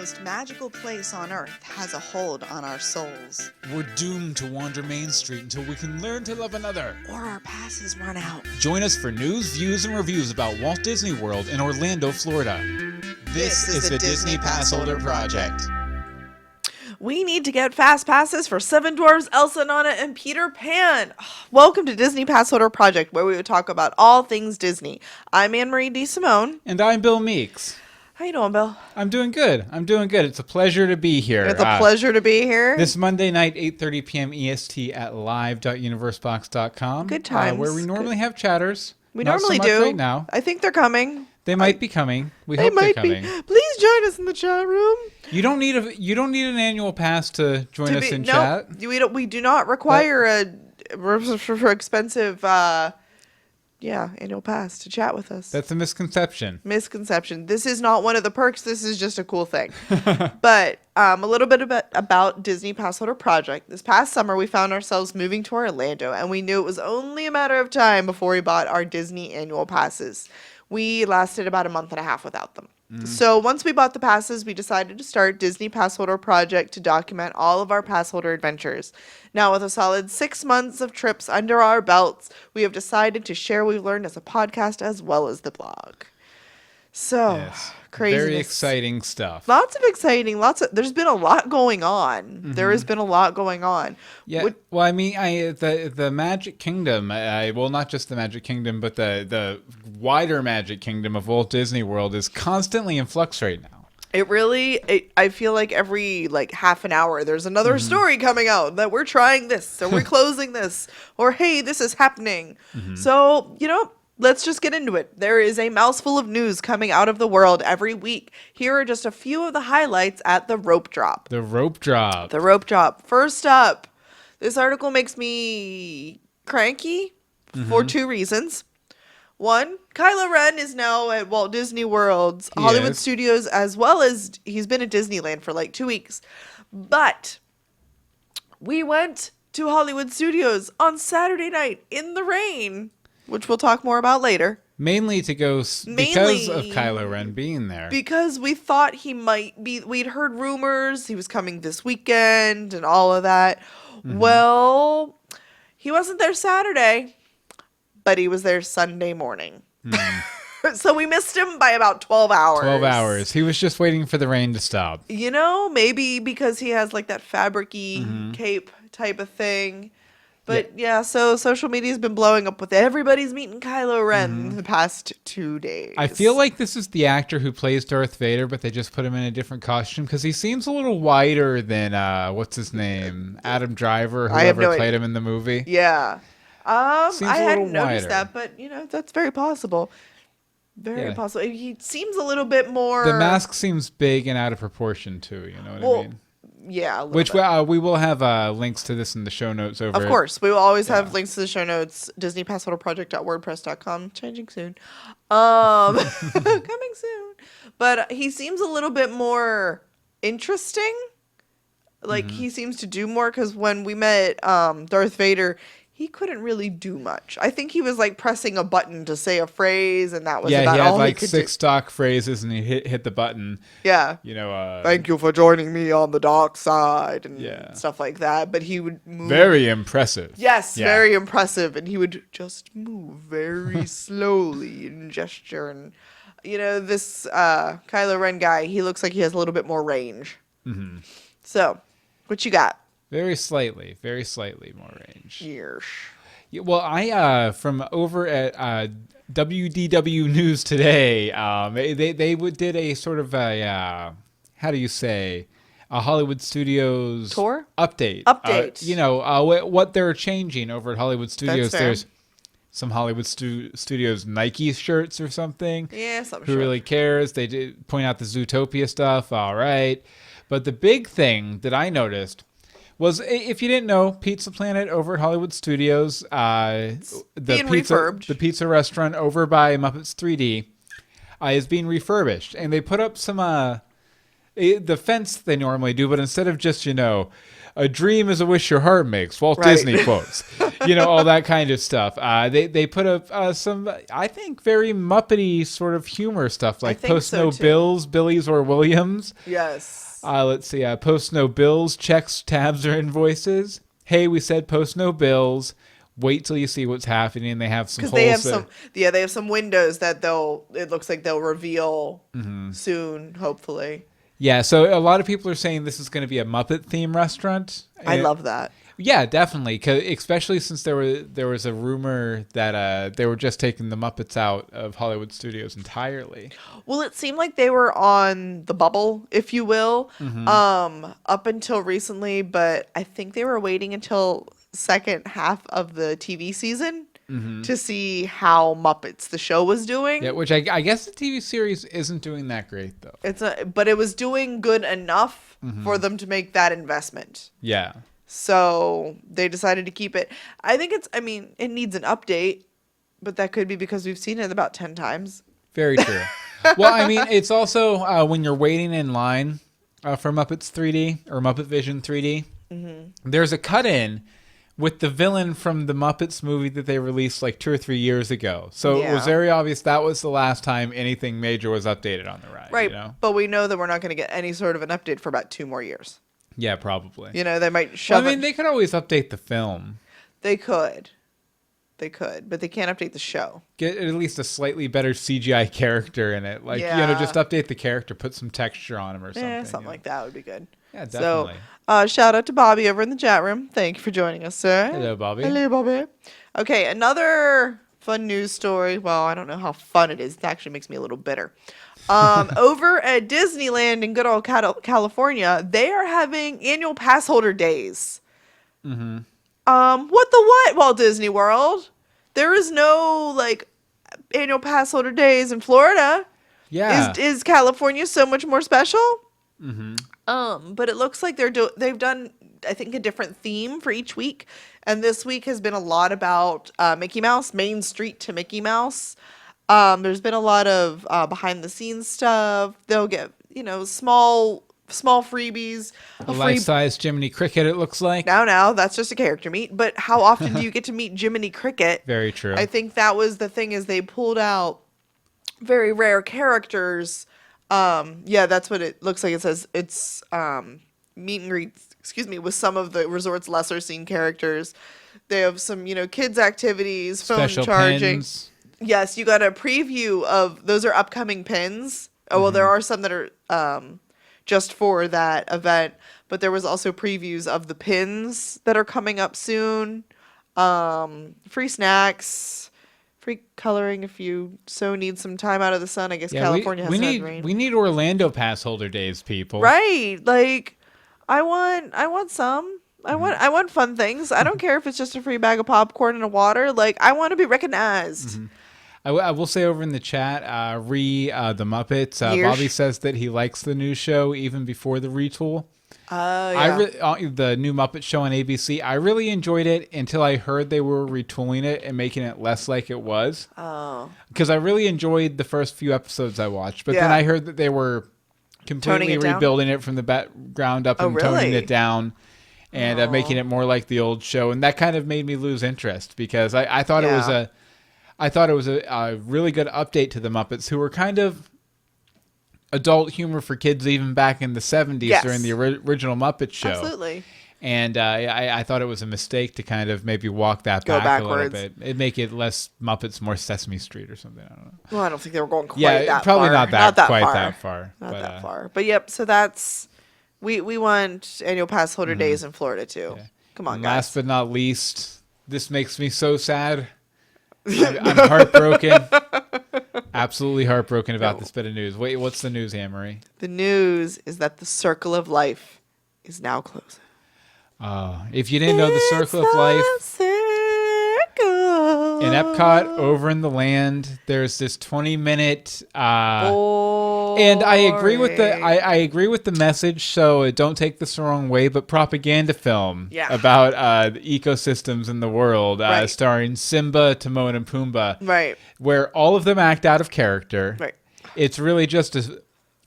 most magical place on earth has a hold on our souls. We're doomed to wander Main Street until we can learn to love another. Or our passes run out. Join us for news, views, and reviews about Walt Disney World in Orlando, Florida. This is the Disney Passholder Project. We need to get fast passes for Seven Dwarfs, Elsa, Anna, and Peter Pan. Welcome to Disney Passholder Project, where we would talk about all things Disney. I'm Anne-Marie DeSimone. And I'm Bill Meeks. How you doing, Bill? I'm doing good. It's a pleasure to be here. It's a pleasure to be here. This Monday night, 8:30 p.m. EST at live.universebox.com. Good times. Where we normally have chatters. We Not normally so much do. right now. I think they're coming. They might be coming. We They hope they're might coming. be. Please join us in the chat room. You don't need an annual pass to join us in chat. We do not require a expensive annual pass to chat with us. That's a misconception. This is not one of the perks. This is just a cool thing. But a little bit about Disney Passholder Project. This past summer, we found ourselves moving to Orlando, and we knew it was only a matter of time before we bought our Disney annual passes. We lasted about a month and a half without them. So once we bought the passes, we decided to start Disney Passholder Project to document all of our passholder adventures. Now, with a solid 6 months of trips under our belts, we have decided to share what we've learned as a podcast as well as the blog. So, Yes. craziness. Very exciting stuff. There's been a lot going on. Mm-hmm. There has been a lot going on. Yeah. Well, I mean, the Magic Kingdom, not just the Magic Kingdom, but the wider Magic Kingdom of Walt Disney World is constantly in flux right now. I feel like every half an hour there's another story coming out that we're trying this or we're closing this or hey, this is happening. So, let's just get into it. There is a mouthful of news coming out of the world every week. Here are just a few of the highlights at the rope drop. The rope drop. First up, this article makes me cranky for two reasons. One, Kylo Ren is now at Walt Disney World's Hollywood Studios, as well as he's been at Disneyland for 2 weeks. But we went to Hollywood Studios on Saturday night in the rain, which we'll talk more about later. Mainly because of Kylo Ren being there. Because we thought he might be, we'd heard rumors he was coming this weekend and all of that. Well, he wasn't there Saturday, but he was there Sunday morning. So we missed him by about 12 hours. 12 hours. He was just waiting for the rain to stop. Maybe because he has that fabric-y cape type of thing. But so social media's been blowing up with everybody's meeting Kylo Ren the past 2 days. I feel like this is the actor who plays Darth Vader, but they just put him in a different costume because he seems a little wider than, what's his name? Adam Driver, whoever played him in the movie. Yeah. I hadn't noticed wider. that, but, that's very possible. Very possible. He seems a little bit more... The mask seems big and out of proportion, too, you know what I mean? Yeah, Which we will have links to this in the show notes over. Of course. We will always have links to the show notes. DisneyPassholderProject.wordpress.com. Changing soon. Coming soon. But he seems a little bit more interesting. He seems to do more because when we met Darth Vader, he couldn't really do much. I think he was pressing a button to say a phrase, and that was about all he could do. He had 6 stock phrases, and he hit the button. Yeah. Thank you for joining me on the dark side, and stuff like that. But he would move. Very impressive. Yes, very impressive. And he would just move very slowly and gesture. And, this Kylo Ren guy, he looks like he has a little bit more range. So, what you got? Very slightly more range. Years. Yeah, well, I from over at WDW News today, they did a sort of a a Hollywood Studios tour update. What they're changing over at Hollywood Studios. There's some Hollywood Studios Nike shirts or something. Yeah, something. Who really cares? They did point out the Zootopia stuff. All right, but the big thing that I noticed was, if you didn't know, Pizza Planet over at Hollywood Studios, the pizza restaurant over by Muppets 3D, is being refurbished, and they put up some the fence they normally do, but instead of just a dream is a wish your heart makes. Walt Right. Disney quotes. All that kind of stuff. They put up some, I think, very Muppety sort of humor stuff, like think post so, no too. bills, Billies or Williams. Yes. Let's see. Post no bills, checks, tabs, or invoices. Hey, we said post no bills. Wait till you see what's happening. They have some Because they have wholesale- they have some windows that it looks like they'll reveal soon, hopefully. Yeah, so a lot of people are saying this is going to be a Muppet theme restaurant. I love that. Yeah, definitely. 'Cause especially since there was a rumor that they were just taking the Muppets out of Hollywood studios entirely. Well, it seemed like they were on the bubble, if you will, up until recently, but I think they were waiting until second half of the TV season to see how Muppets the show was doing. Yeah, which I guess the TV series isn't doing that great though. But it was doing good enough for them to make that investment. Yeah. So they decided to keep it. I think it needs an update, but that could be because we've seen it about 10 times. Very true. Well, I mean, it's also when you're waiting in line for Muppets 3D or Muppet Vision 3D, there's a cut-in with the villain from the Muppets movie that they released like 2 or 3 years ago. So it was Yeah. very obvious that was the last time anything major was updated on the ride. Right. But we know that we're not going to get any sort of an update for about 2 more years. Yeah, probably. They might shove Well, I mean, they could always update the film. They could, but they can't update the show. Get at least a slightly better CGI character in it. Like, Yeah. just update the character, put some texture on him or something. Something like that would be good. Yeah, definitely. So, shout out to Bobby over in the chat room. Thank you for joining us, sir. Hello, Bobby. Hello, Bobby. Okay, another fun news story. Well, I don't know how fun it is. It actually makes me a little bitter. Over at Disneyland in good old California, they are having annual Passholder days. What the what, Walt Disney World? There is no annual Passholder days in Florida. Yeah. Is California so much more special? But it looks like they've done, I think, a different theme for each week, and this week has been a lot about Mickey Mouse, Main Street to Mickey Mouse. There's been a lot of behind the scenes stuff. They'll get small freebies. A life-size Jiminy Cricket, it looks like. Now that's just a character meet. But how often do you get to meet Jiminy Cricket? Very true. I think that was the thing, is they pulled out very rare characters. That's what it looks like. It says it's meet and greets, with some of the resort's lesser seen characters. They have some, kids activities, phone Special charging. pins. Yes, you got a preview of those are upcoming pins. Oh, well, there are some that are just for that event, but there was also previews of the pins that are coming up soon. Free snacks, free coloring if you so need some time out of the sun. I guess California has had rain. We need Orlando pass holder days, people. Right. I want some. I want fun things. I don't care if it's just a free bag of popcorn and a water. I want to be recognized. I will say over in the chat, the Muppets, Yeesh. Bobby says that he likes the new show even before the retool. Yeah. The new Muppet show on ABC, I really enjoyed it until I heard they were retooling it and making it less like it was. Oh. Because I really enjoyed the first few episodes I watched, but then Yeah. I heard that they were completely Toning it down? rebuilding it from the ground up and toning really? it down and making it more like the old show, and that kind of made me lose interest because I thought it was a really good update to the Muppets, who were kind of adult humor for kids even back in the 70s Yes. during the original Muppet Show. Absolutely. And I thought it was a mistake to kind of maybe walk that Go back a backwards. little bit. It'd make it less Muppets, more Sesame Street or something. I don't know. Well, I don't think they were going quite Yeah, that probably far. not that far. Not but, that far. But yep, so that's we want annual pass holder days in Florida too. Yeah. Come on, And guys. last but not least, this makes me so sad. I'm heartbroken. Absolutely heartbroken about this bit of news. Wait, what's the news, Anne-Marie? The news is that the circle of life is now closing. If you didn't know, the Circle of Life in Epcot, over in the land, there's this 20-minute. And I agree with I agree with the message. So don't take this the wrong way, but propaganda film about the ecosystems in the world, starring Simba, Timon, and Pumbaa, Right. where all of them act out of character. Right. It's really just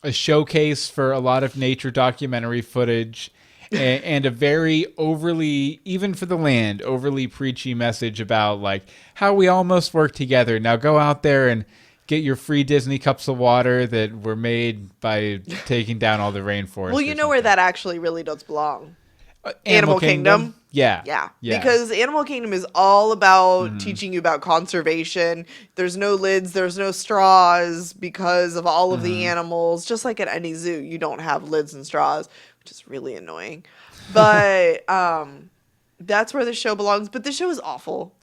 a showcase for a lot of nature documentary footage. and a very overly, even for the land, overly preachy message about like how we all must work together. Now go out there and get your free Disney cups of water that were made by taking down all the rainforest. Well, you know where that actually really does belong. Animal Kingdom? Yeah. Because Animal Kingdom is all about teaching you about conservation. There's no lids, there's no straws because of all of the animals. Just like at any zoo, you don't have lids and straws, which is really annoying. But that's where the show belongs. But the show is awful.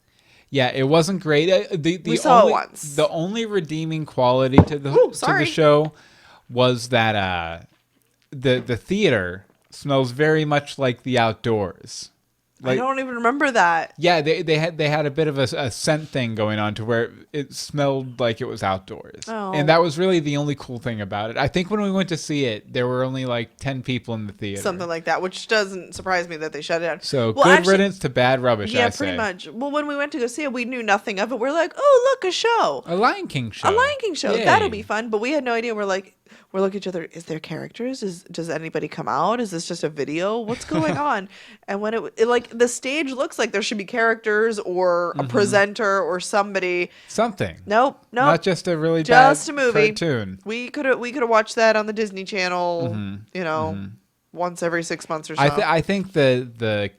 Yeah, it wasn't great. We saw it once. The only redeeming quality to the show was that the theater smells very much like the outdoors. Like, I don't even remember that. Yeah, they had a bit of a scent thing going on to where it smelled like it was outdoors. Oh. And that was really the only cool thing about it. I think when we went to see it, there were only like 10 people in the theater. Something like that, which doesn't surprise me that they shut it down. So good riddance to bad rubbish, yeah, I say. pretty much. Well, when we went to go see it, we knew nothing of it. We're like, oh, look, a show. A Lion King show. A Lion King show. Yay. That'll be fun. But we had no idea. We're looking at each other. Is there characters? Does anybody come out? Is this just a video? What's going on? And when it like the stage looks like there should be characters or a presenter or somebody. Something. Nope. Not just a really just bad a movie. cartoon. We could have watched that on the Disney Channel. You know. Once every 6 months or so. I think the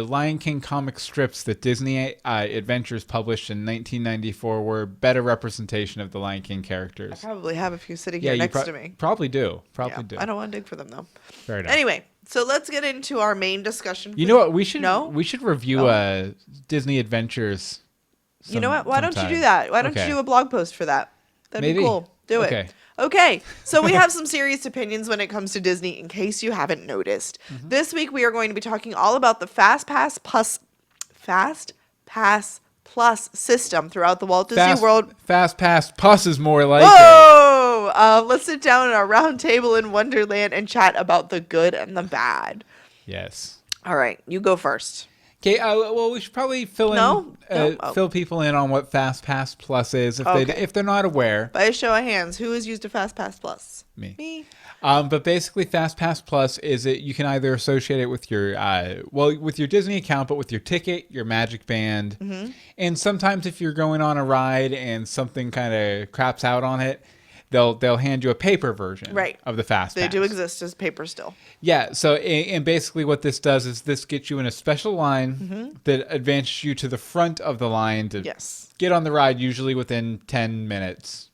Lion King comic strips that Disney Adventures published in 1994 were a better representation of the Lion King characters. I probably have a few sitting here next to me. Probably do. I don't want to dig for them though. Fair enough. Anyway, so let's get into our main discussion. You know what? We should review Disney Adventures. You know what? Why don't you do that? Why don't you do a blog post for that? That'd be cool. Do it. Okay, so we have some serious opinions when it comes to Disney, in case you haven't noticed. This week we are going to be talking all about the FastPass Plus system throughout the Walt Disney World. FastPass Plus is more like it. Let's sit down at our round table in Wonderland and chat about the good and the bad. Yes. All right, you go first. Okay, well, we should probably fill people in on what FastPass Plus is if they're not aware. By a show of hands, who has used a FastPass Plus? Me. But basically, FastPass Plus is you can either associate it with your with your Disney account, but with your ticket, your Magic Band, and sometimes if you're going on a ride and something kind of craps out on it, they'll hand you a paper version of the FastPass. They do exist as paper still. Yeah, so and basically what this does is this gets you in a special line that advances you to the front of the line to get on the ride, usually within 10 minutes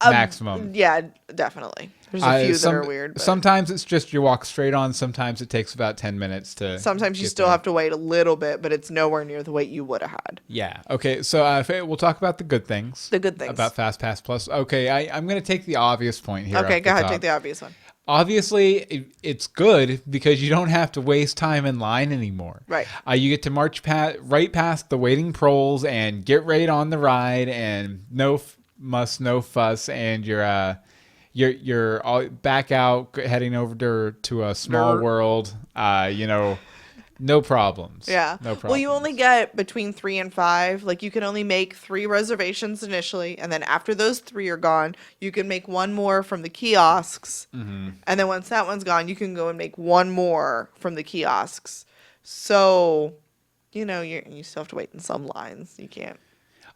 maximum. Yeah, definitely. There's a few that are weird. But sometimes it's just you walk straight on. Sometimes it takes about 10 minutes to. Sometimes you still have to wait a little bit, but it's nowhere near the wait you would have had. Yeah. Okay. So we'll talk about the good things. The good things about FastPass Plus. Okay. I'm going to take the obvious point here. Okay. Go ahead. Take the obvious one. Obviously, it's good because you don't have to waste time in line anymore. Right. You get to march right past the waiting proles and get right on the ride, and no fuss, and you're all back out heading over to a small world. No problems. Yeah. No problems. Well, you only get between 3 and 5. Like, you can only make 3 reservations initially, and then after those 3 are gone, you can make one more from the kiosks. And then once that one's gone, you can go and make one more from the kiosks. So, you still have to wait in some lines. You can't.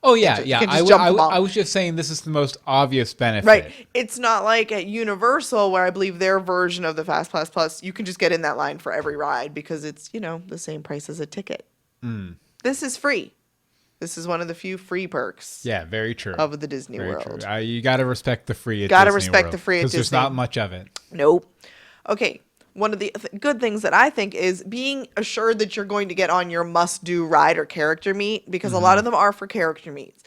Oh, yeah, yeah. I was just saying this is the most obvious benefit. Right. It's not like at Universal, where I believe their version of the FastPass Plus, you can just get in that line for every ride because it's, the same price as a ticket. This is free. This is one of the few free perks. Yeah, very true. Of the Disney very World. True. You got to respect the free at Disney World. Got to respect the free at Disney. Because there's not much of it. Nope. Okay. One of the good things that I think is being assured that you're going to get on your must-do ride or character meet, because a lot of them are for character meets.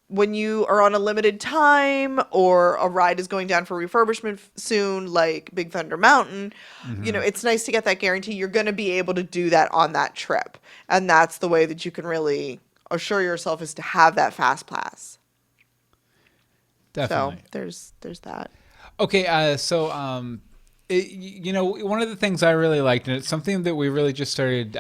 When you are on a limited time or a ride is going down for refurbishment soon, like Big Thunder Mountain, it's nice to get that guarantee you're going to be able to do that on that trip. And that's the way that you can really assure yourself, is to have that FastPass. Definitely. So there's that. Okay, one of the things I really liked, and it's something that we really just started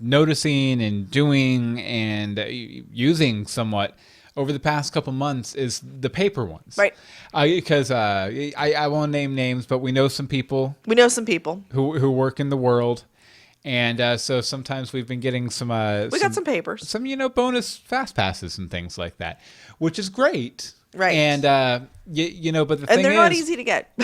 noticing and doing and using somewhat over the past couple months is the paper ones. Right. Because I won't name names, but we know some people We know some people. who work in the world. And so sometimes we've been getting some We got some papers. some bonus fast passes and things like that, which is great. Right. And but the thing And they're is, not easy to get.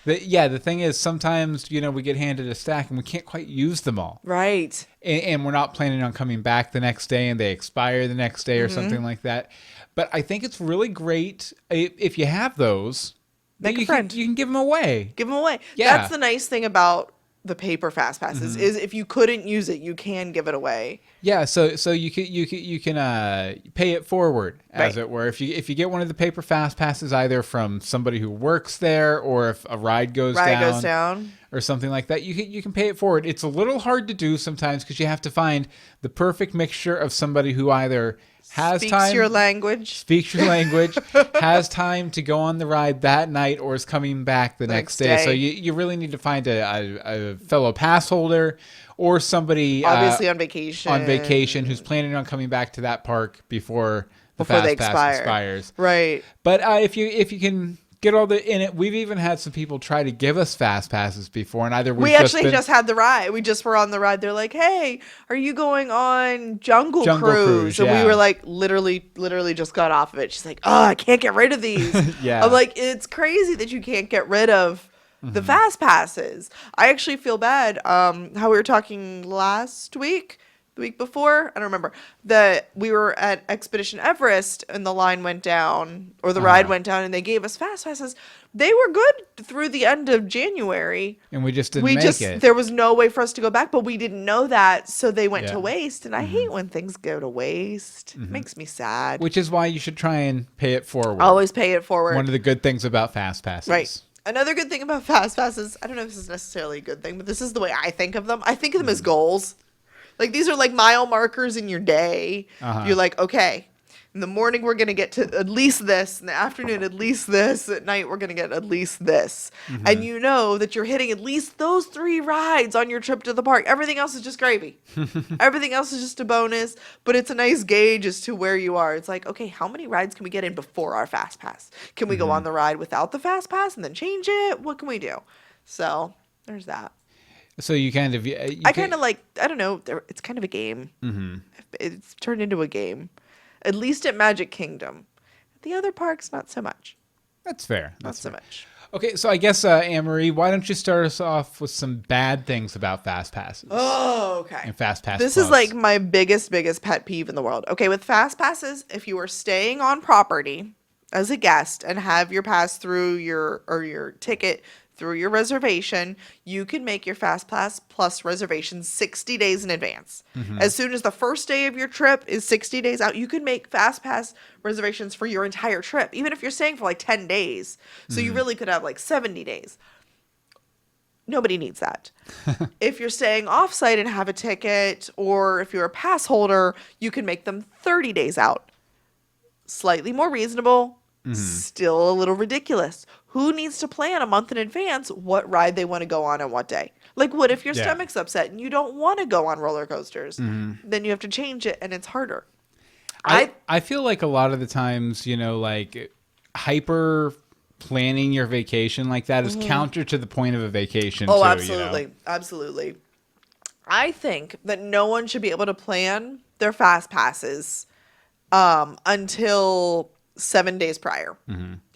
the thing is sometimes we get handed a stack and we can't quite use them all. Right. And we're not planning on coming back the next day and they expire the next day or something like that. But I think it's really great if you have those. Make a you friend. You can give them away. Give them away. Yeah. That's the nice thing about the paper fast passes is if you couldn't use it, you can give it away. Yeah, so you can pay it forward, as Right. it were. If you get one of the paper fast passes, either from somebody who works there, or if a ride goes down, or something like that, you can pay it forward. It's a little hard to do sometimes because you have to find the perfect mixture of somebody who either has Speaks time, your language. speaks your language, has time to go on the ride that night, or is coming back the next day. So you really need to find a fellow pass holder or somebody Obviously on vacation. who's planning on coming back to that park before the Before they fast pass expire. expires. Right. But if you can get all the in it, we've even had some people try to give us fast passes before, and either We actually just had the ride. We just were on the ride. They're like, "Hey, are you going on Jungle Cruise?" And yeah. we were like, literally just got off of it. She's like, "Oh, I can't get rid of these." Yeah. I'm like, it's crazy that you can't get rid of the fast passes. I actually feel bad. How we were talking last week, the week before, I don't remember, that we were at Expedition Everest and the line went down, or the ride went down, and they gave us fast passes. They were good through the end of January. and we just didn't make it. There was no way for us to go back, but we didn't know that, so they went Yeah. to waste. And I hate when things go to waste. It makes me sad. Which is why you should try and pay it forward. Always pay it forward. One of the good things about fast passes. Right. Another good thing about fast passes, I don't know if this is necessarily a good thing, but this is the way I think of them. I think of them as goals. Like, these are like mile markers in your day. You're like, okay, in the morning we're going to get to at least this, in the afternoon at least this, at night we're going to get at least this. And you know that you're hitting at least those 3 rides on your trip to the park. Everything else is just gravy. Everything else is just a bonus, but it's a nice gauge as to where you are. It's like, okay, how many rides can we get in before our fast pass? Can we go on the ride without the fast pass and then change it? What can we do? So there's that. So you kind of... I kind of like, I don't know, it's kind of a game. It's turned into a game. At least at Magic Kingdom. The other parks, not so much. That's fair. Not so much. Okay, so I guess, Anne-Marie, why don't you start us off with some bad things about fast passes? Oh, okay. And fast pass This clubs. is like my biggest pet peeve in the world. Okay, with fast passes, if you are staying on property as a guest and have your pass through your ticket through your reservation, you can make your fast pass plus reservations 60 days in advance. As soon as the first day of your trip is 60 days out, you can make fast pass reservations for your entire trip, even if you're staying for like 10 days. So you really could have like 70 days. Nobody needs that. If you're staying offsite and have a ticket, or if you're a pass holder, you can make them 30 days out. Slightly more reasonable, still a little ridiculous. Who needs to plan a month in advance what ride they want to go on what day? Like, what if your stomach's upset and you don't want to go on roller coasters? Then you have to change it, and it's harder. I feel like a lot of the times, like hyper planning your vacation like that is counter to the point of a vacation. Oh, too, absolutely. Absolutely. I think that no one should be able to plan their fast passes until 7 days prior.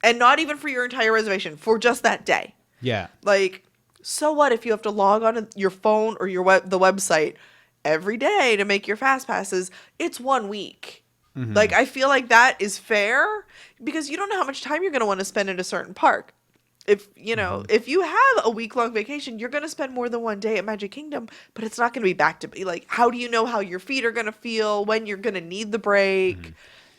And not even for your entire reservation, for just that day. Yeah. Like, so what if you have to log on your phone or the website every day to make your fast passes? It's 1 week. Like, I feel like that is fair because you don't know how much time you're going to want to spend in a certain park. If if you have a week-long vacation, you're going to spend more than 1 day at Magic Kingdom, but it's not going to be back to like, how do you know how your feet are going to feel, when you're going to need the break?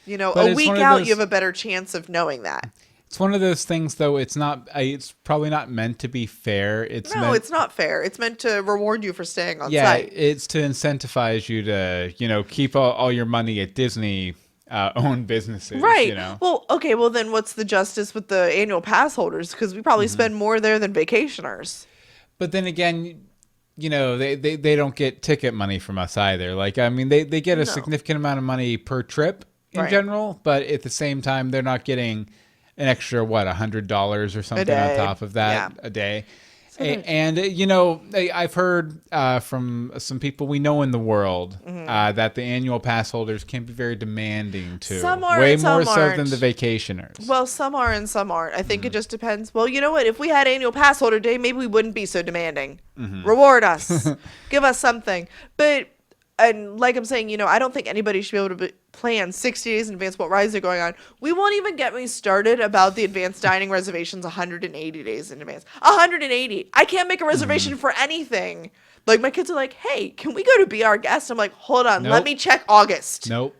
But A week out, you have a better chance of knowing that. It's one of those things, though. It's not. It's probably not meant to be fair. It's not fair. It's meant to reward you for staying on yeah, site. it's to incentivize you to keep all your money at Disney owned businesses. Right. Well, okay. Well, then what's the justice with the annual pass holders? Because we probably spend more there than vacationers. But then again, they don't get ticket money from us either. Like, I mean, they get a significant amount of money per trip in Right. general, but at the same time, they're not getting an extra, what, $100 or something on day. top of that Yeah. a day. So they're- And, I've heard from some people we know in the world that the annual pass holders can be very demanding too. Some are Way and some more so than aren't. the vacationers. Well, some are and some aren't. I think it just depends. Well, you know what? If we had annual pass holder day, maybe we wouldn't be so demanding. Reward us. Give us something. But, and like I'm saying, I don't think anybody should be able to plan 60 days in advance what rides are going on. We won't even get me started about the advanced dining reservations 180 days in advance. 180. I can't make a reservation for anything. Like, my kids are like, hey, can we go to Be Our Guest? I'm like, hold on, let Nope. me check August. Nope.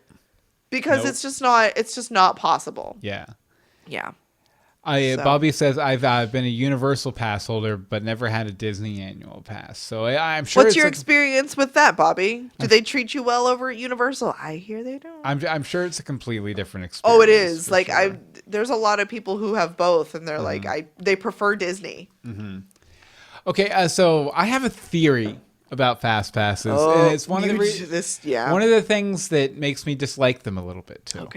Because Nope. it's just not possible. Yeah. Yeah. So- Bobby says I've been a Universal pass holder, but never had a Disney annual pass. So I'm sure. What's it's your like- experience with that, Bobby? Do they treat you well over at Universal? I hear they don't. I'm sure it's a completely different experience. Oh, it is. for Like sure. there's a lot of people who have both, and they're like, they prefer Disney. Okay, so I have a theory about fast passes, and it's one of the one of the things that makes me dislike them a little bit too.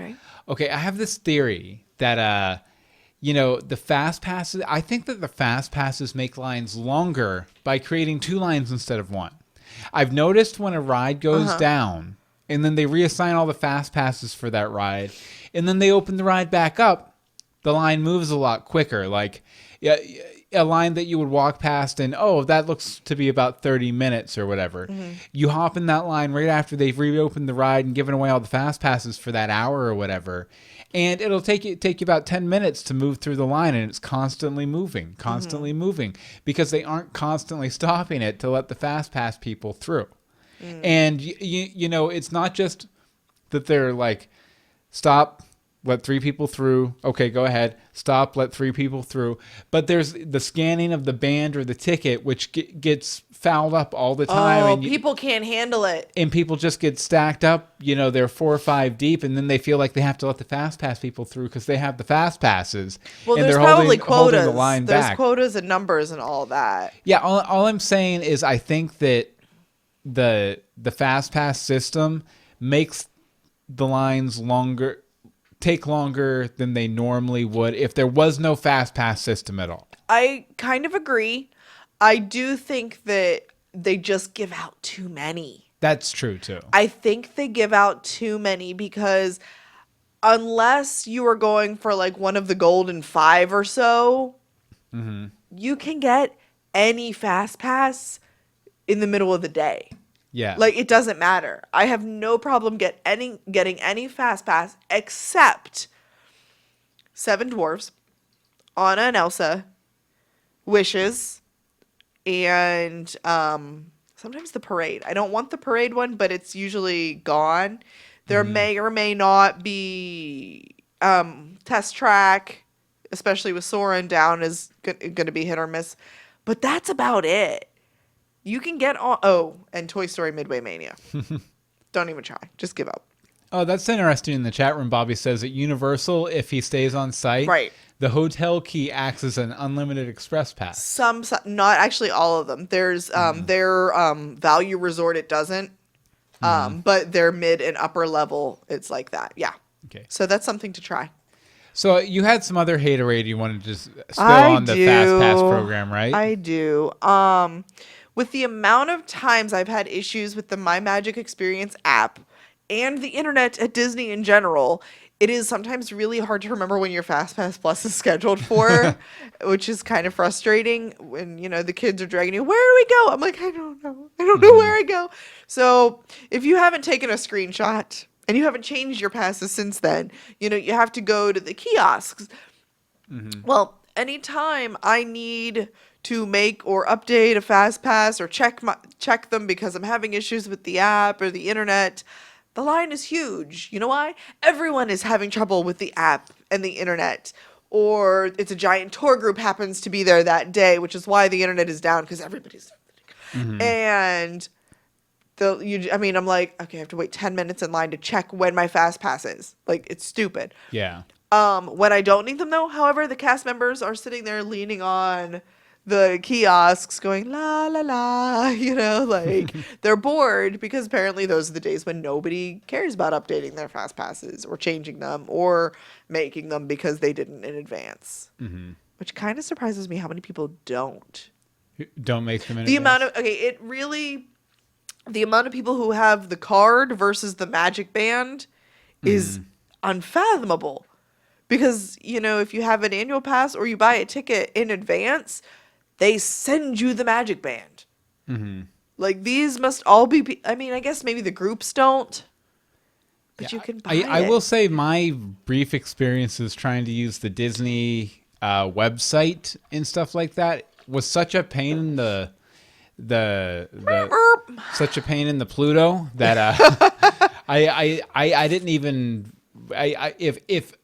Okay, I have this theory that the fast passes. I think that the fast passes make lines longer by creating 2 lines instead of 1. I've noticed when a ride goes down, and then they reassign all the fast passes for that ride, and then they open the ride back up, the line moves a lot quicker. Like, a line that you would walk past and, oh, that looks to be about 30 minutes or whatever. You hop in that line right after they've reopened the ride and given away all the fast passes for that hour or whatever. And it'll take you about 10 minutes to move through the line, and it's constantly moving because they aren't constantly stopping it to let the fast pass people through. And it's not just that they're like, stop, let 3 people through. Okay, go ahead. Stop, let 3 people through. But there's the scanning of the band or the ticket, which gets fouled up all the time. Oh, and people can't handle it. And people just get stacked up. They're 4 or 5 deep, and then they feel like they have to let the fast pass people through because they have the fast passes. Well, and there's they're probably holding quotas. the line There's back. quotas and numbers and all that. Yeah, all I'm saying is I think that the fast pass system makes the lines take longer than they normally would if there was no fast pass system at all. I kind of agree. I do think that they just give out too many. That's true too. I think they give out too many because unless you are going for like one of the golden 5 or so, you can get any fast pass in the middle of the day. Yeah. Like, it doesn't matter. I have no problem getting any fast pass except Seven Dwarfs, Anna and Elsa, Wishes, and sometimes the parade. I don't want the parade one, but it's usually gone. There may or may not be test track, especially with Soarin' down is going to be hit or miss. But that's about it. You can get on. Oh, and Toy Story Midway Mania. Don't even try. Just give up. Oh, that's interesting. In the chat room, Bobby says at Universal, if he stays on site, Right. the hotel key acts as an unlimited express pass. Some not actually all of them. There's their Value Resort. It doesn't. But their mid and upper level, it's like that. Yeah. Okay. So that's something to try. So you had some other haterade you wanted to spill on the Fast Pass program, right? I do. With the amount of times I've had issues with the My Magic Experience app and the internet at Disney in general, it is sometimes really hard to remember when your FastPass Plus is scheduled for, which is kind of frustrating when, the kids are dragging you, where do we go? I'm like, I don't know. I don't know where I go. So if you haven't taken a screenshot and you haven't changed your passes since then, you have to go to the kiosks. Well, anytime I need to make or update a FastPass or check them because I'm having issues with the app or the internet, the line is huge. You know why? Everyone is having trouble with the app and the internet. Or it's a giant tour group happens to be there that day, which is why the internet is down because everybody's and I'm like, okay, I have to wait 10 minutes in line to check when my FastPass is. Like, it's stupid. Yeah. When I don't need them, though, however, the cast members are sitting there leaning on the kiosks going la la la, like they're bored because apparently those are the days when nobody cares about updating their fast passes or changing them or making them because they didn't in advance. Mm-hmm. Which kind of surprises me how many people don't. Don't make them in The advance? amount of the amount of people who have the card versus the Magic Band is unfathomable. Because, if you have an annual pass or you buy a ticket in advance, they send you the Magic Band. Mm-hmm. Like, these must all be... I mean, I guess maybe the groups don't. But you can buy it. I will say my brief experiences trying to use the Disney website and stuff like that was such a pain in the such a pain in the Pluto that I didn't even... If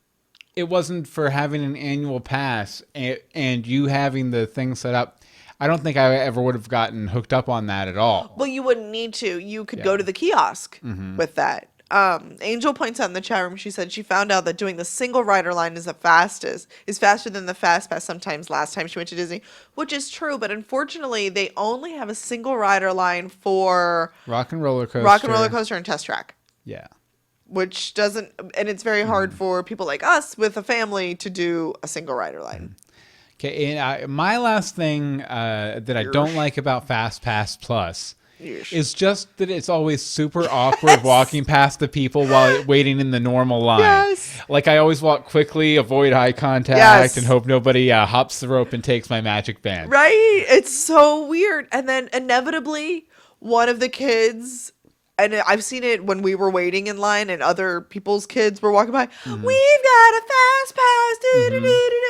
it wasn't for having an annual pass and you having the thing set up, I don't think I ever would have gotten hooked up on that at all. Well, you wouldn't need to. You could go to the kiosk with that. Angel points out in the chat room, she said she found out that doing the single rider line is faster than the FastPass sometimes last time she went to Disney, which is true, but unfortunately they only have a single rider line for Rock and Roller Coaster and Test Track. Yeah. Which doesn't, and it's very hard for people like us with a family to do a single rider line. Okay, and my last thing that I don't like about FastPass Plus is just that it's always super awkward walking past the people while waiting in the normal line. Yes. Like I always walk quickly, avoid eye contact, Yes. and hope nobody hops the rope and takes my Magic Band. Right? It's so weird. And then inevitably, one of the kids... And I've seen it when we were waiting in line and other people's kids were walking by. We've got a fast pass. Fast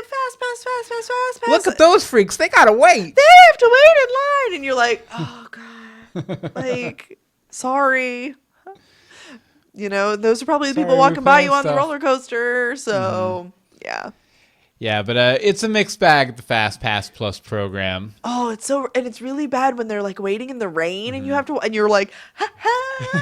pass, fast pass, fast pass. Look at those freaks. They gotta wait. They have to wait in line. And you're like, oh, God. Like, sorry. Those are probably the people Sorry, walking by fun you on the stuff. roller coaster. So, yeah. Yeah, but it's a mixed bag, the FastPass Plus program. Oh, it's really bad when they're like waiting in the rain and you have to, and you're like, ha ha,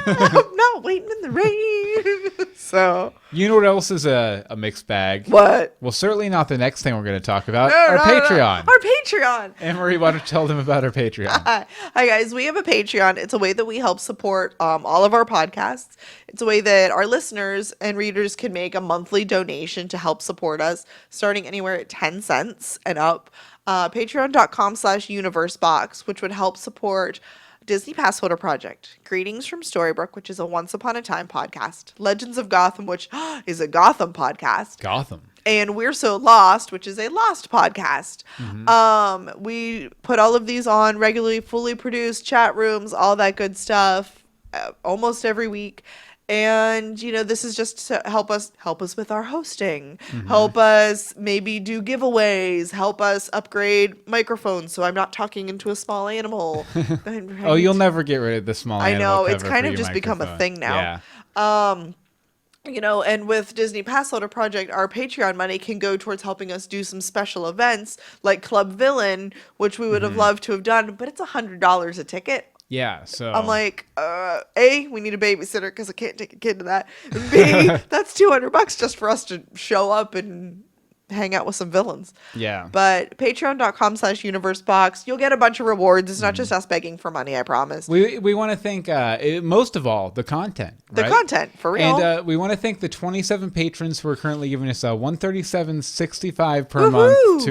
I'm not waiting in the rain. So, You know what else is a mixed bag? what? Well, certainly not the next thing we're going to talk about. No, Our no, no, no. Patreon. Our Patreon. Anne-Marie, why don't you tell them about our Patreon? Hi guys, we have a Patreon. It's a way that we help support all of our podcasts. It's a way that our listeners and readers can make a monthly donation to help support us, starting anywhere at 10 cents and up. Patreon.com/universebox, which would help support Disney Passholder Project, Greetings from Storybrooke, which is a Once Upon a Time podcast, Legends of Gotham, which is a Gotham podcast, Gotham. and We're So Lost, which is a Lost podcast. We put all of these on regularly, fully produced chat rooms, all that good stuff, almost every week. And this is just to help us with our hosting, help us maybe do giveaways, help us upgrade microphones so I'm not talking into a small animal. Oh, you'll never get rid of the small I animal know, it's cover kind for of your just become a microphone. thing now. Yeah. And with Disney Passholder Project, our Patreon money can go towards helping us do some special events like Club Villain, which we would have loved to have done, but it's $100 a ticket. Yeah, so... I'm like, A, we need a babysitter because I can't take a kid to that. And B, that's $200 just for us to show up and hang out with some villains. Yeah. But patreon.com/universebox, you'll get a bunch of rewards. It's not just us begging for money, I promise. We want to thank, most of all, the content. The right? content, for real. And we want to thank the 27 patrons who are currently giving us $137.65 per Woohoo! month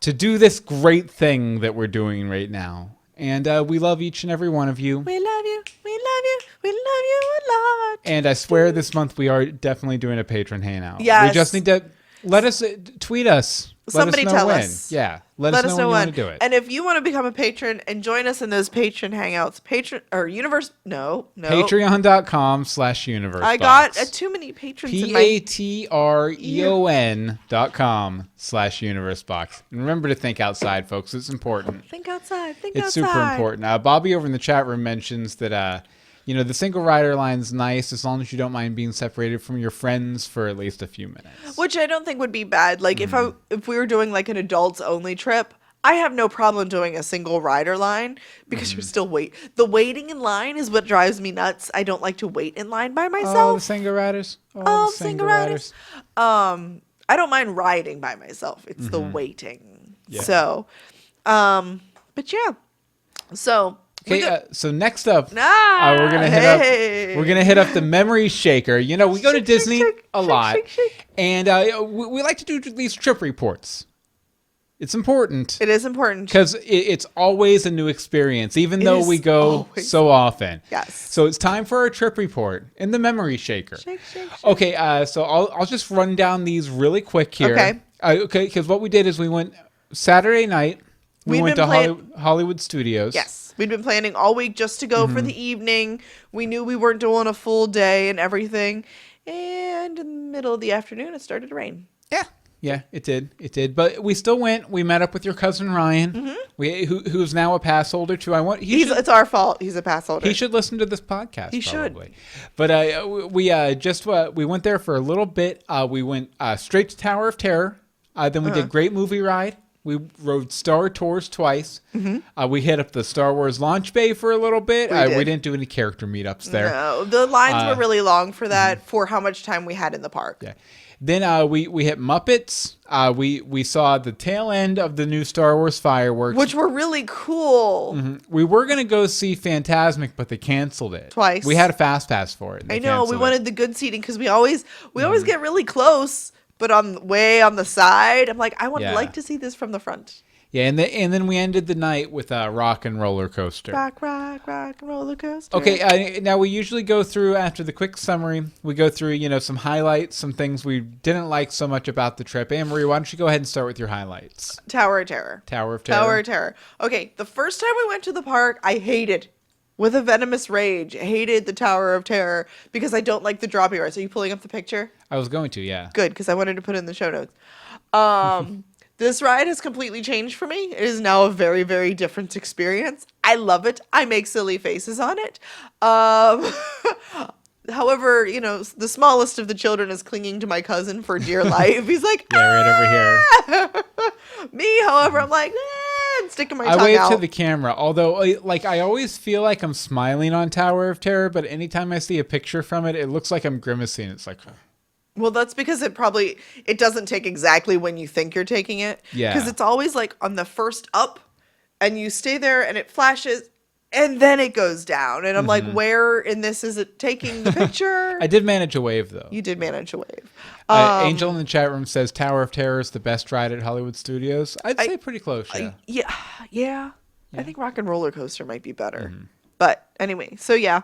to do this great thing that we're doing right now. And we love each and every one of you. We love you. We love you. We love you a lot. And I swear this month we are definitely doing a patron hangout. Yes. We just need to let us tweet us. Somebody let us know tell when. us. Yeah. Let us know when you want to do it. And if you want to become a patron and join us in those patron hangouts, Patreon.com/universe. I got too many patrons in my... Patreon.com/universebox. And remember to think outside, folks. It's important. Think outside. It's super important. Bobby over in the chat room mentions that, the single rider line's nice as long as you don't mind being separated from your friends for at least a few minutes. Which I don't think would be bad. Like if we were doing like an adults only trip, I have no problem doing a single rider line because you're still the waiting in line is what drives me nuts. I don't like to wait in line by myself. Oh, the single riders. Oh, single riders. I don't mind riding by myself. It's the waiting. Yeah. So But yeah. So Okay, so next up, Ah, we're gonna hit up the memory shaker. You know, we go to Disney a lot, and we like to do these trip reports. It's important. It is important. Because it's always a new experience, even though we go so often. Yes. So it's time for our trip report in the memory shaker. Shake. Okay, so I'll just run down these really quick here. Okay. Okay, because what we did is we went Saturday night. We went to Hollywood Studios. Yes. We'd been planning all week just to go for the evening. We knew we weren't doing a full day and everything. And in the middle of the afternoon, it started to rain. Yeah, it did. But we still went. We met up with your cousin Ryan, who's now a pass holder too. It's our fault. He's a pass holder. He should listen to this podcast. He probably. should. But we went there for a little bit. We went straight to Tower of Terror. Then we did Great Movie Ride. We rode Star Tours twice. We hit up the Star Wars launch bay for a little bit. We didn't do any character meetups there. No, the lines were really long for that, for how much time we had in the park. Yeah. Then we hit Muppets. We saw the tail end of the new Star Wars fireworks, which were really cool. We were gonna go see Fantasmic, but they canceled it twice. We had a FastPass for it. I know we wanted the good seating because we always get really close. But way on the side, I'm like, I would like to see this from the front. Yeah, and then we ended the night with a rock and roller coaster. Rock and roller coaster. Okay, now we usually go through, after the quick summary, we go through, some highlights, some things we didn't like so much about the trip. Anne-Marie, why don't you go ahead and start with your highlights? Tower of Terror. Tower of Terror. Okay, the first time we went to the park, I hated, with a venomous rage, I hated the Tower of Terror because I don't like the droppy rides. Are you pulling up the picture? I was going to, yeah. Good, because I wanted to put it in the show notes. This ride has completely changed for me. It is now a very, very different experience. I love it. I make silly faces on it. However, the smallest of the children is clinging to my cousin for dear life. He's like, right over here. Me, however, I'm like, and sticking my tongue out. I wave to the camera, although, I always feel like I'm smiling on Tower of Terror, but anytime I see a picture from it, it looks like I'm grimacing. It's like... Well, that's because it doesn't take exactly when you think you're taking it. Yeah. Because it's always like on the first up, and you stay there, and it flashes, and then it goes down. And I'm like, where in this is it taking the picture? I did manage a wave, though. You did manage a wave. Angel in the chat room says Tower of Terror is the best ride at Hollywood Studios. I'd say pretty close, yeah. Yeah. I think Rock and Roller Coaster might be better. But anyway, so yeah.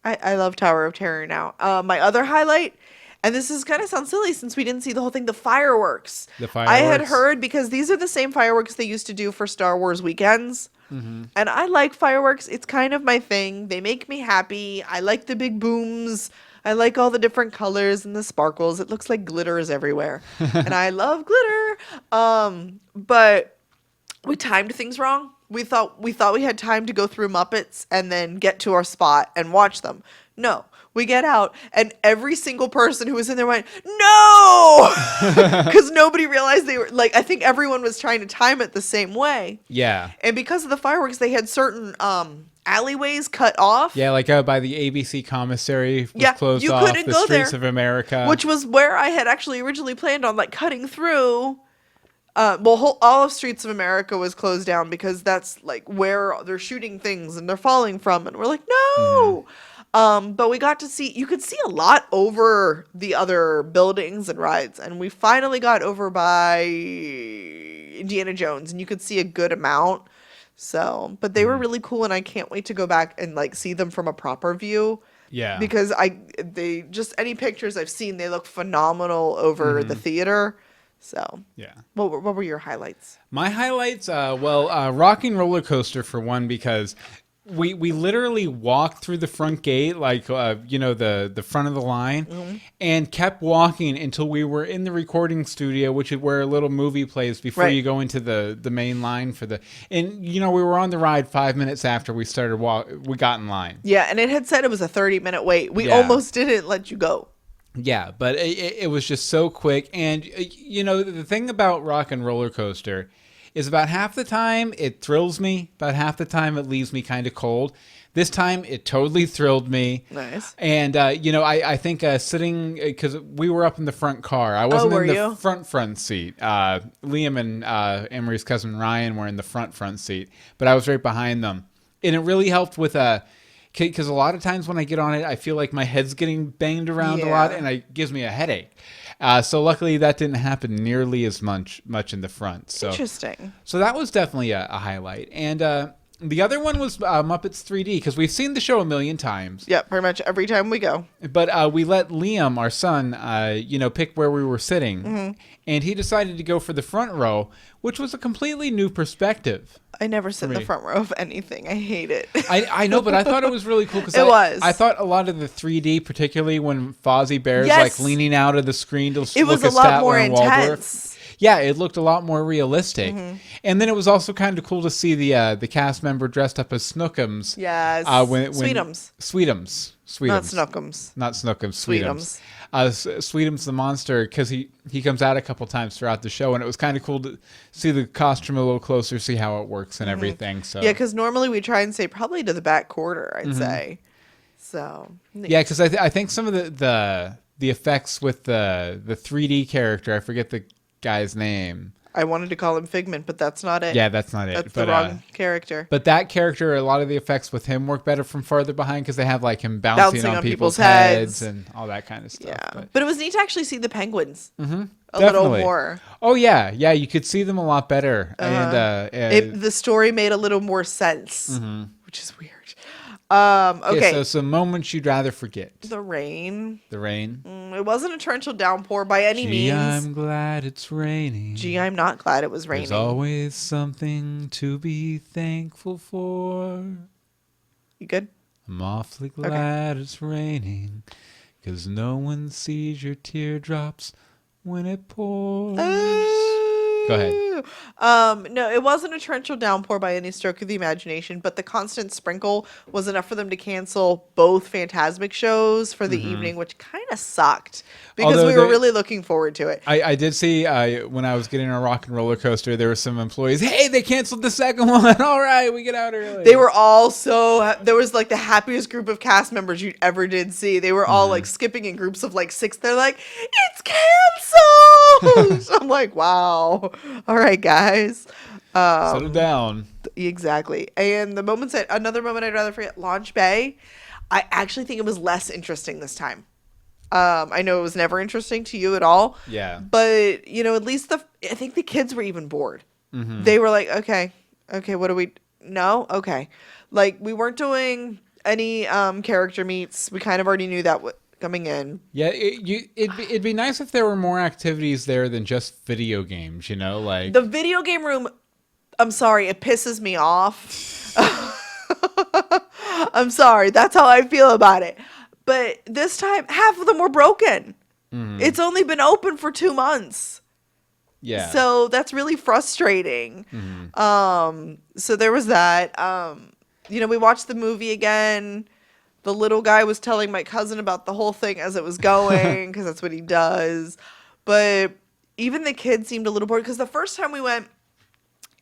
I love Tower of Terror now. My other highlight... And this is kind of sounds silly since we didn't see the whole thing. The fireworks. I had heard, because these are the same fireworks they used to do for Star Wars weekends. And I like fireworks. It's kind of my thing. They make me happy. I like the big booms. I like all the different colors and the sparkles. It looks like glitter is everywhere. And I love glitter. But we timed things wrong. We thought we had time to go through Muppets and then get to our spot and watch them. No. We get out, and every single person who was in there went, no! Because nobody realized they were, I think everyone was trying to time it the same way. Yeah. And because of the fireworks, they had certain alleyways cut off. Yeah, by the ABC commissary was closed you off, couldn't the go streets there, of America. Which was where I had actually originally planned on, cutting through. All of Streets of America was closed down because that's, where they're shooting things and they're falling from. And we're like, no! But we got to you could see a lot over the other buildings and rides. And we finally got over by Indiana Jones, and you could see a good amount. So, but they were really cool, and I can't wait to go back and see them from a proper view. Yeah. Because they just any pictures I've seen, they look phenomenal over the theater. So, yeah. What were your highlights? My highlights, Rock and Roller Coaster for one, because we literally walked through the front gate, the front of the line, and kept walking until we were in the recording studio, which is where a little movie plays before you go into the main line and we were on the ride 5 minutes after we started we got in line. Yeah, and it had said it was a 30-minute wait. We almost didn't let you go. Yeah, but it was just so quick. And, the thing about Rock and Roller Coaster is about half the time it thrills me, about half the time it leaves me kind of cold. This time, it totally thrilled me. Nice. And, I think sitting, because we were up in the front car. I wasn't were in the you? front seat. Liam and Emery's cousin Ryan were in the front seat, but I was right behind them. And it really helped with because a lot of times when I get on it, I feel like my head's getting banged around a lot, and it gives me a headache. So luckily, that didn't happen nearly as much in the front. So Interesting. So that was definitely a highlight. And the other one was Muppets 3D, because we've seen the show a million times. Yeah, pretty much every time we go. But we let Liam, our son, pick where we were sitting. Mm-hmm. And he decided to go for the front row, which was a completely new perspective. I never sit in the front row of anything. I hate it. I know, but I thought it was really cool because I thought a lot of the 3D, particularly when Fozzie Bear's like leaning out of the screen to it was look a at lot Statler more and intense. Waldorf. Yeah, it looked a lot more realistic. Mm-hmm. And then it was also kind of cool to see the cast member dressed up as Snookums. Yes. Sweetums. Not Snookums. Not Snookums. Sweetums. Sweetums the monster, because he comes out a couple times throughout the show, and it was kind of cool to see the costume a little closer, see how it works and everything. So yeah, because normally we try and say probably to the back quarter, I'd say. So yeah, because I think some of the effects with the 3D character, I forget the guy's name. I wanted to call him Figment, but that's not it. Yeah, that's not it. That's the wrong character. But that character, a lot of the effects with him work better from farther behind, because they have like him bouncing on people's heads and all that kind of stuff. Yeah, but it was neat to actually see the penguins a Definitely. little more. Oh yeah, you could see them a lot better, and the story made a little more sense, which is weird. Okay, so moments you'd rather forget. The rain. The rain. It wasn't a torrential downpour by any means. I'm glad it's raining. I'm not glad it was raining. There's always something to be thankful for. You good? I'm awfully glad it's raining, 'cause no one sees your teardrops when it pours. Go ahead. No, it wasn't a torrential downpour by any stroke of the imagination, but the constant sprinkle was enough for them to cancel both Phantasmic shows for the evening, which kind of sucked because we were really looking forward to it. I did see when I was getting a rock and roller coaster, there were some employees, hey, they canceled the second one. All right, we get out early. They were all there was like the happiest group of cast members you ever did see. They were all like skipping in groups of like 6. They're like, it's canceled. I'm like, wow. All right, guys. Settle down. Exactly. And another moment I'd rather forget, Launch Bay. I actually think it was less interesting this time. I know it was never interesting to you at all. Yeah. But, at least I think the kids were even bored. They were like, okay, what do we... No? Okay. Like, we weren't doing any character meets. We kind of already knew that coming in. Yeah, it'd be nice if there were more activities there than just video games, like... The video game room, I'm sorry, it pisses me off. I'm sorry, that's how I feel about it. But this time, half of them were broken. It's only been open for 2 months. Yeah. So that's really frustrating. So there was that. We watched the movie again. The little guy was telling my cousin about the whole thing as it was going, because that's what he does. But even the kids seemed a little bored, because the first time we went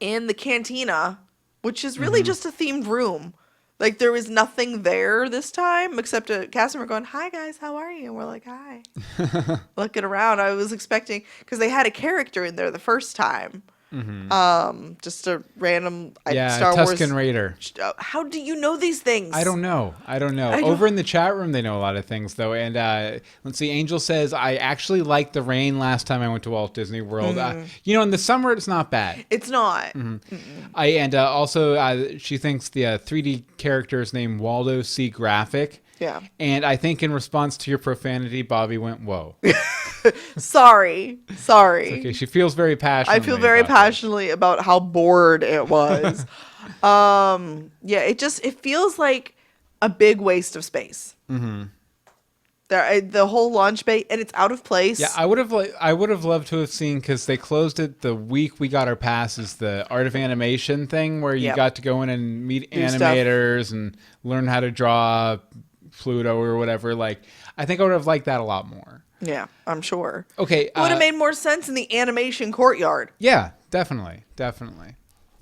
in the cantina, which is really just a themed room, like there was nothing there this time except a cast member going, hi guys, how are you? And we're like, hi. Looking around, I was expecting, because they had a character in there the first time. Just a random Star Tusken Wars Raider. How do you know these things? I don't know. Over in the chat room, they know a lot of things, though. And let's see. Angel says, I actually liked the rain last time I went to Walt Disney World. In the summer, it's not bad. It's not. Also, she thinks the 3D character is named Waldo C. Graphic. Yeah. And I think in response to your profanity, Bobby went, whoa. Sorry. Okay, she feels very passionately. I feel very passionately about how bored it was. It feels like a big waste of space. The whole launch bay, and it's out of place. Yeah, I would have loved to have seen, because they closed it the week we got our passes, the Art of Animation thing, where you got to go in and meet animators and learn how to draw Pluto or whatever. Like, I think I would have liked that a lot more. Yeah, I'm sure. Okay. It would have made more sense in the animation courtyard. Yeah, definitely.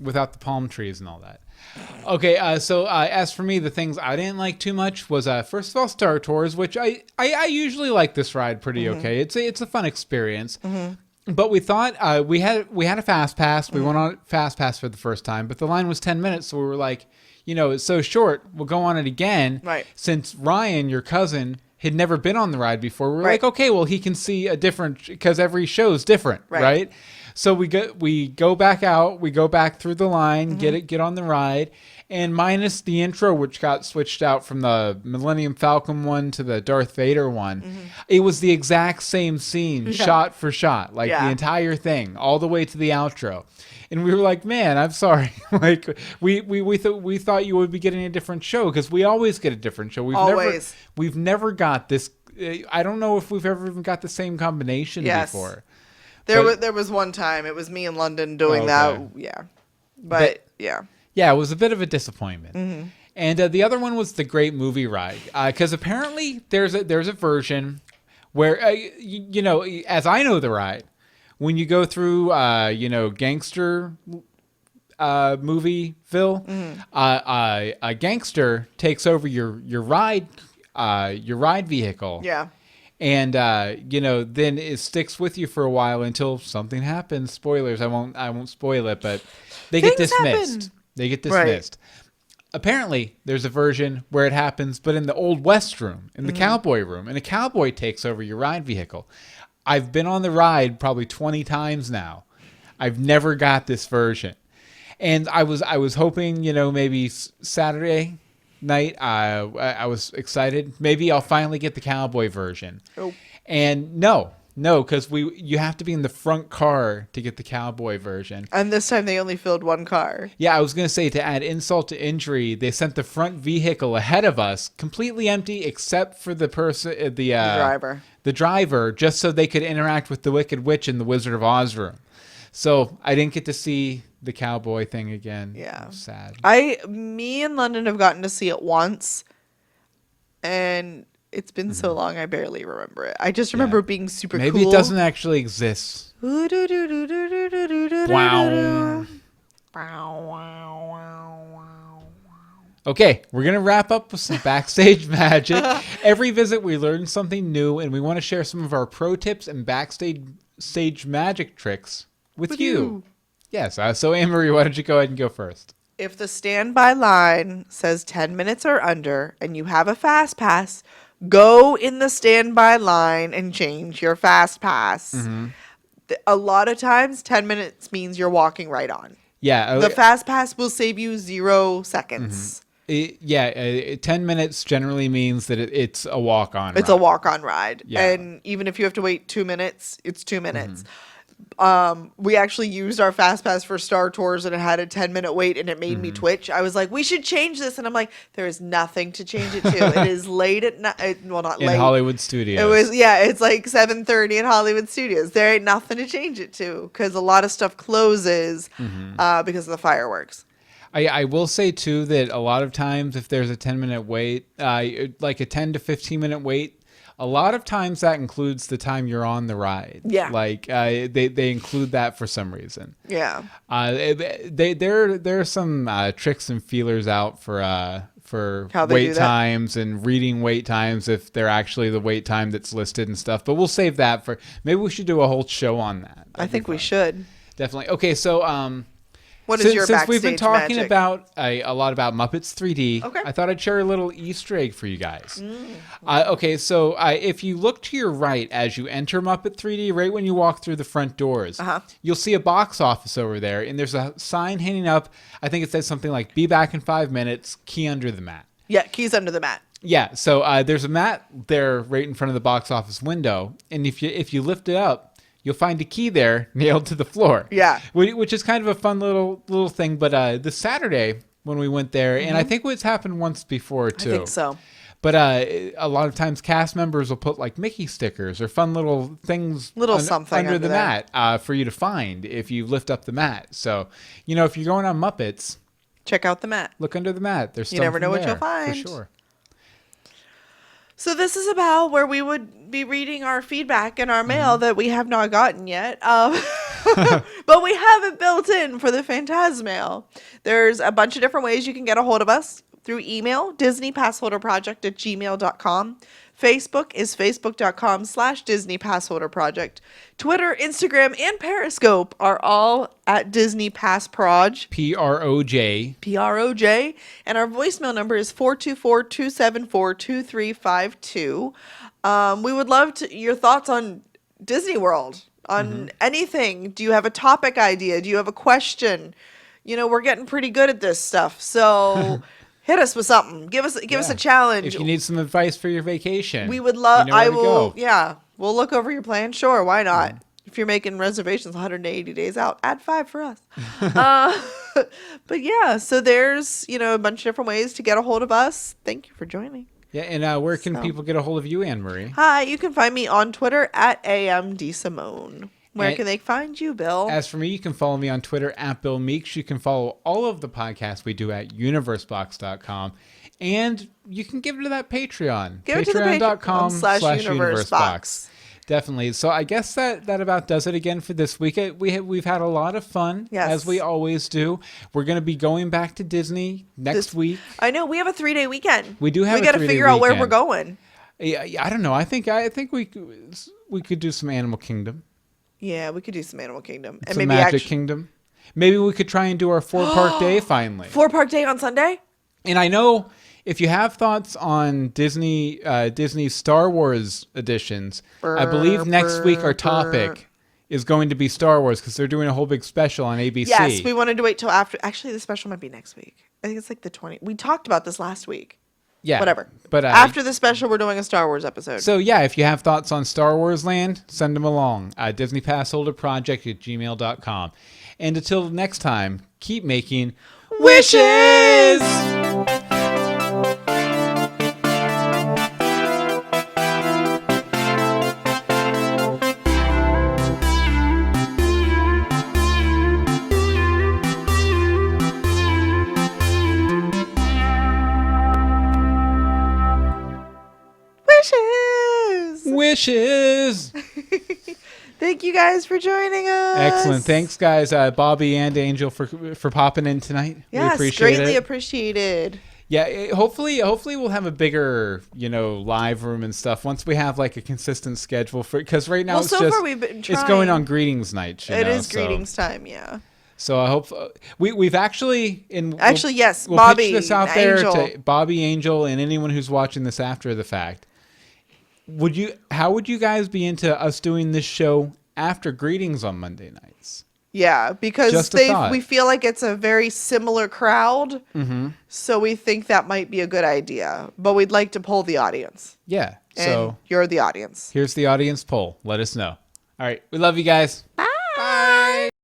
without the palm trees and all that. Okay, so as for me, the things I didn't like too much was first of all Star Tours, which I usually like this ride pretty okay. It's a fun experience. But we thought we had a fast pass. We went on fast pass for the first time, but the line was 10 minutes, so we were like, it's so short. We'll go on it again. Right. Since Ryan, your cousin, had never been on the ride before, we were like, okay, well he can see a different because every show is different, right? So we go back out, we go back through the line, get on the ride. And minus the intro, which got switched out from the Millennium Falcon one to the Darth Vader one, it was the exact same scene, shot for shot, like the entire thing, all the way to the outro. And we were like, man, I'm sorry. Like we thought you would be getting a different show because we always get a different show. We've never got this. I don't know if we've ever even got the same combination before. There was one time it was me in London doing that. Yeah, but yeah. Yeah, it was a bit of a disappointment. And the other one was the Great Movie Ride, because apparently there's a version where as I know the ride, when you go through gangster Movieville, a gangster takes over your ride vehicle. Yeah. And then it sticks with you for a while until something happens. Spoilers. I won't spoil it, but they get dismissed. They get dismissed. Right. Apparently, there's a version where it happens, but in the Old West room, in the cowboy room, and a cowboy takes over your ride vehicle. I've been on the ride probably 20 times now. I've never got this version, and I was hoping, maybe Saturday night. I was excited. Maybe I'll finally get the cowboy version. Oh. And no, because you have to be in the front car to get the cowboy version. And this time they only filled one car. Yeah, I was going to say, to add insult to injury, they sent the front vehicle ahead of us, completely empty except for the person, the driver. The driver, just so they could interact with the Wicked Witch in the Wizard of Oz room. So I didn't get to see the cowboy thing again. Yeah. Sad. Me and London have gotten to see it once, and it's been so long I barely remember it. I just remember it being super cool. Maybe it doesn't actually exist. Wow. Okay, we're going to wrap up with some backstage magic. Every visit we learn something new, and we want to share some of our pro tips and backstage magic tricks with you. Yes, so Anne-Marie, why don't you go ahead and go first? If the standby line says 10 minutes or under and you have a fast pass, go in the standby line and change your fast pass. A lot of times 10 minutes means you're walking right on. Yeah. The fast pass will save you 0 seconds. 10 minutes generally means that it's a walk-on ride. It's a walk-on ride. Yeah. And even if you have to wait 2 minutes, it's 2 minutes. We actually used our fast pass for Star Tours and it had a 10-minute wait and it made me twitch. I was like, we should change this. And I'm like, there is nothing to change it to. It is late at night. Well, not late. In Hollywood Studios. It was, it's like 7:30 in Hollywood Studios. There ain't nothing to change it to because a lot of stuff closes because of the fireworks. I will say, too, that a lot of times if there's a 10-minute wait, like a 10 to 15-minute wait, a lot of times that includes the time you're on the ride. Yeah. Like they include that for some reason. Yeah. There are some tricks and feelers out for wait times and reading wait times if they're actually the wait time that's listed and stuff. But we'll save that for maybe we should do a whole show on that. I think we should. Definitely. Okay, so what is your since backstage we've been talking magic? about a lot about Muppets 3D, okay. I thought I'd share a little Easter egg for you guys. Okay, so if you look to your right as you enter Muppet 3D, right when you walk through the front doors, you'll see a box office over there, and there's a sign hanging up. I think it says something like, "Be back in 5 minutes, key under the mat." Yeah, keys under the mat. Yeah, so there's a mat there right in front of the box office window, and if you lift it up, you'll find a key there nailed to the floor. Yeah. Which is kind of a fun little thing. But this Saturday when we went there, and I think it's happened once before too. I think so. But a lot of times cast members will put like Mickey stickers or fun little things something under the mat for you to find if you lift up the mat. So, if you're going on Muppets, check out the mat. Look under the mat. There's you never know what you'll find. For sure. So this is about where we would be reading our feedback in our mail that we have not gotten yet. But we have it built in for the Phantasmail. There's a bunch of different ways you can get a hold of us. Through email, DisneyPassholderProject@gmail.com. Facebook is facebook.com/DisneyPassholderProject. Twitter, Instagram, and Periscope are all at Disney Pass Proj. PROJ. PROJ. And our voicemail number is 424-274-2352. We would love your thoughts on Disney World, on anything. Do you have a topic idea? Do you have a question? We're getting pretty good at this stuff. So hit us with something. Give us a challenge. If you need some advice for your vacation, we would love. you know where to go. Yeah, we'll look over your plan. Sure, why not? If you're making reservations 180 days out, add 5 for us. But yeah, so there's a bunch of different ways to get a hold of us. Thank you for joining. Yeah, and where can people get a hold of you, Anne-Marie? Hi, you can find me on Twitter at DeSimone. Where can they find you, Bill? As for me, you can follow me on Twitter at Bill Meeks. You can follow all of the podcasts we do at universebox.com. And you can give it to that Patreon. Give it to the Patreon.com/universebox. Definitely. So I guess that about does it again for this week. We've had a lot of fun, as we always do. We're going to be going back to Disney next week. I know. We have a 3-day weekend. We do have. We got to figure out where we're going. Yeah, I don't know. I think we could do some Animal Kingdom. Yeah, we could do some Animal Kingdom. And some maybe Magic Kingdom. Maybe we could try and do our 4-park day finally. 4-park day on Sunday? And I know if you have thoughts on Disney's Star Wars editions, I believe next week our topic is going to be Star Wars because they're doing a whole big special on ABC. Yes, we wanted to wait till after. Actually, the special might be next week. I think it's like the 20th. We talked about this last week. Yeah. Whatever. But after the special, we're doing a Star Wars episode. So, yeah, if you have thoughts on Star Wars Land, send them along. DisneyPassholderProject@gmail.com. And until next time, keep making wishes! Wishes. Thank you guys for joining us. Excellent. Thanks, guys. Bobby and Angel for popping in tonight. Yes, we appreciate greatly it. appreciated. Yeah, hopefully we'll have a bigger, live room and stuff once we have like a consistent schedule for. Because right now far we've been trying. It's going on greetings night. It is greetings time. Yeah. So I hope we've actually yes, we'll Bobby, pitch this out Angel. there to Bobby, Angel, and anyone who's watching this after the fact. How would you guys be into us doing this show after greetings on Monday nights? Yeah, because we feel like it's a very similar crowd. Mm-hmm. So we think that might be a good idea. But we'd like to poll the audience. Yeah. And you're the audience. Here's the audience poll. Let us know. All right. We love you guys. Bye.